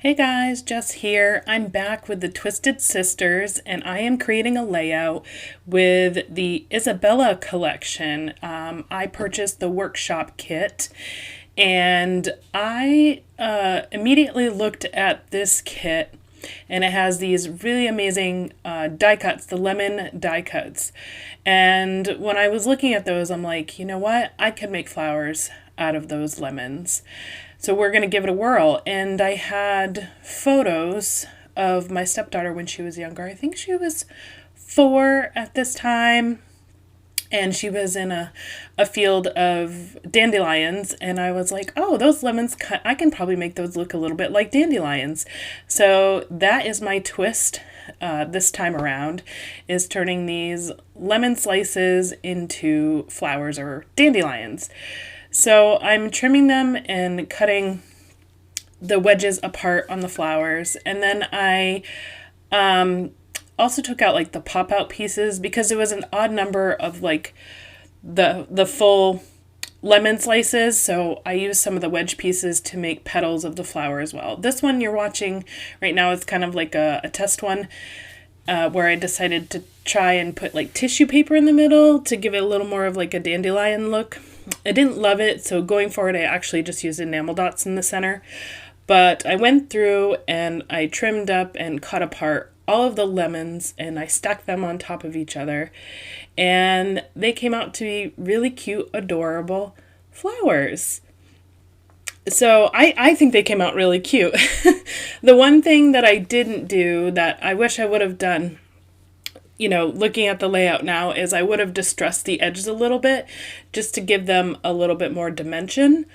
Hey guys, Jess here. I'm back with the Twisted Sisters and I am creating a layout with the Isabella collection. I purchased the workshop kit and I immediately looked at this kit and it has these really amazing die cuts, the lemon die cuts. And when I was looking at those, I'm like, you know what? I could make flowers out of those lemons. So we're going to give it a whirl. And I had photos of my stepdaughter when she was younger. I think she was 4 at this time. And she was in a field of dandelions. And I was like, oh, those lemons, I can probably make those look a little bit like dandelions. So that is my twist this time around, is turning these lemon slices into flowers or dandelions. So I'm trimming them and cutting the wedges apart on the flowers. And then I also took out like the pop-out pieces because it was an odd number of like the full lemon slices. So I used some of the wedge pieces to make petals of the flower as well. This one you're watching right now is kind of like a test one where I decided to try and put like tissue paper in the middle to give it a little more of like a dandelion look. I didn't love it, so going forward I actually just used enamel dots in the center. But I went through and I trimmed up and cut apart all of the lemons and I stacked them on top of each other. And they came out to be really cute, adorable flowers. So I think they came out really cute. The one thing that I didn't do that I wish I would have done, you know, looking at the layout now, is I would have distressed the edges a little bit just to give them a little bit more dimension.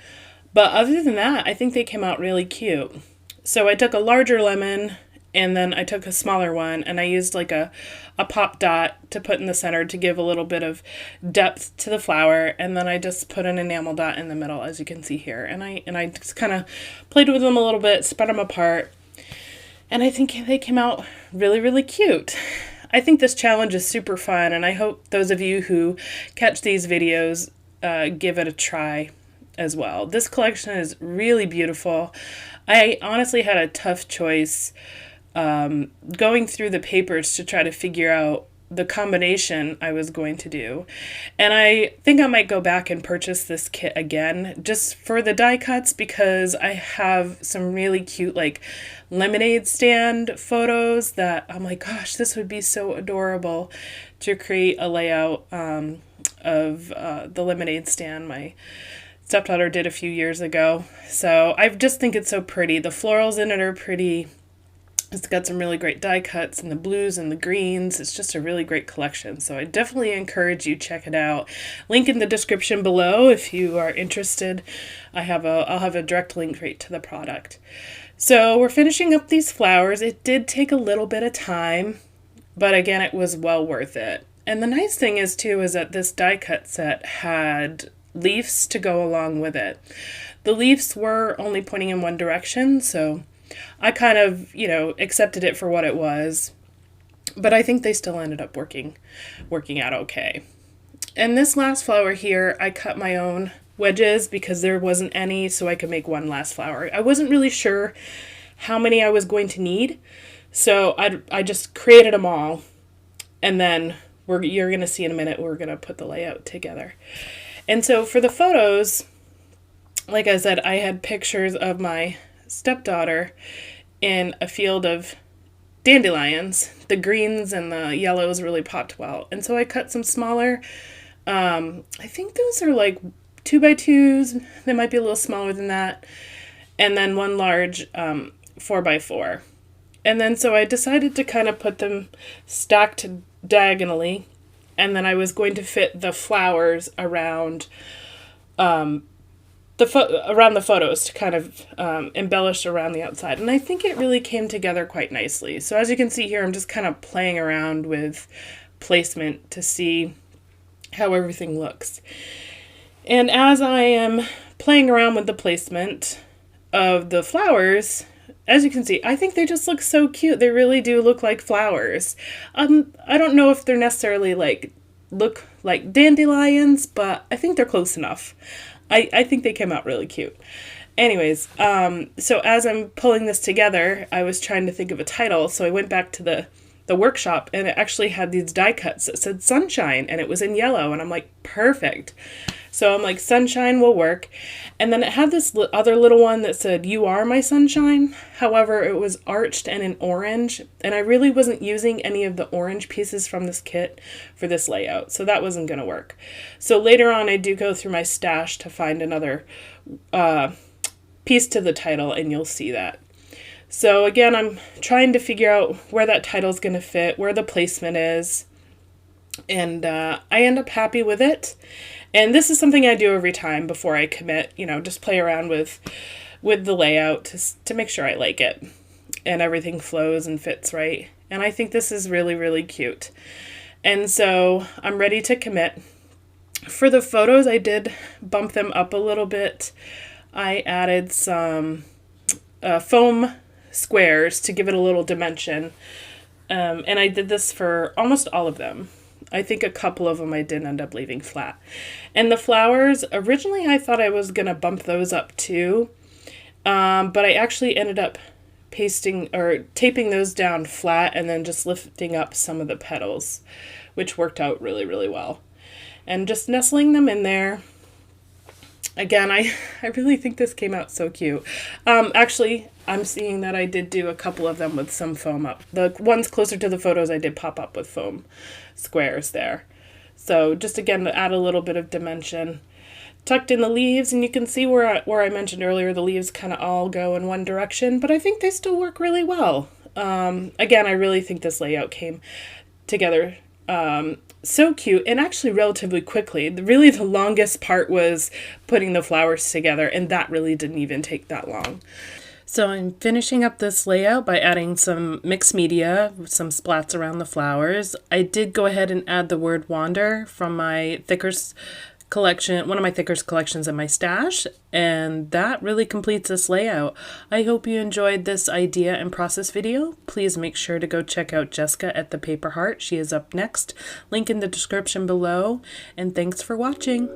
But other than that, I think they came out really cute. So I took a larger lemon and then I took a smaller one and I used like a pop dot to put in the center to give a little bit of depth to the flower. And then I just put an enamel dot in the middle, as you can see here. And I just kind of played with them a little bit, spread them apart. And I think they came out really, really cute. I think this challenge is super fun, and I hope those of you who catch these videos give it a try as well. This collection is really beautiful. I honestly had a tough choice going through the papers to try to figure out the combination I was going to do. And I think I might go back and purchase this kit again just for the die cuts, because I have some really cute like lemonade stand photos that I'm like, gosh, this would be so adorable to create a layout of the lemonade stand my stepdaughter did a few years ago. So I just think it's so pretty. The florals in it are pretty. It's got some really great die cuts and the blues and the greens. It's just a really great collection. So I definitely encourage you check it out. Link in the description below if you are interested. I'll have a direct link right to the product. So we're finishing up these flowers. It did take a little bit of time, but again, it was well worth it. And the nice thing is too, is that this die cut set had leaves to go along with it. The leaves were only pointing in one direction, so I kind of, you know, accepted it for what it was, but I think they still ended up working out okay. And this last flower here, I cut my own wedges because there wasn't any, so I could make one last flower. I wasn't really sure how many I was going to need, so I just created them all, and then you're going to see in a minute, we're going to put the layout together. And so for the photos, like I said, I had pictures of my stepdaughter in a field of dandelions. The greens and the yellows really popped well. And so I cut some smaller, I think those are like 2x2s. They might be a little smaller than that. And then one large 4x4. And then so I decided to kind of put them stacked diagonally. And then I was going to fit the flowers around the photos to kind of embellish around the outside. And I think it really came together quite nicely. So as you can see here, I'm just kind of playing around with placement to see how everything looks. And as I am playing around with the placement of the flowers, as you can see, I think they just look so cute. They really do look like flowers. I don't know if they're necessarily look like dandelions, but I think they're close enough. I think they came out really cute. Anyways, so as I'm pulling this together, I was trying to think of a title, so I went back to the workshop, and it actually had these die cuts that said Sunshine, and it was in yellow, and I'm like, perfect. So I'm like, Sunshine will work. And then it had this other little one that said, You Are My Sunshine. However, it was arched and in orange, and I really wasn't using any of the orange pieces from this kit for this layout, so that wasn't going to work. So later on, I do go through my stash to find another piece to the title, and you'll see that. So again, I'm trying to figure out where that title is going to fit, where the placement is, and I end up happy with it. And this is something I do every time before I commit, just play around with the layout to make sure I like it and everything flows and fits right. And I think this is really, really cute. And so I'm ready to commit. For the photos, I did bump them up a little bit. I added some foam squares to give it a little dimension. And I did this for almost all of them. I think a couple of them I did end up leaving flat. And the flowers, originally I thought I was going to bump those up too. But I actually ended up taping those down flat and then just lifting up some of the petals, which worked out really, really well. And just nestling them in there. Again, I really think this came out so cute. Actually, I'm seeing that I did do a couple of them with some foam up. The ones closer to the photos I did pop up with foam squares there. So just again to add a little bit of dimension. Tucked in the leaves, and you can see where I mentioned earlier the leaves kind of all go in one direction, but I think they still work really well. Again, I really think this layout came together so cute, and actually relatively quickly. Really the longest part was putting the flowers together, and that really didn't even take that long. So I'm finishing up this layout by adding some mixed media, some splats around the flowers. I did go ahead and add the word wander from my thickers collection, one of my thickers collections in my stash, and that really completes this layout. I hope you enjoyed this idea and process video. Please make sure to go check out Jessica at the Paper Heart. She is up next. Link in the description below, and thanks for watching.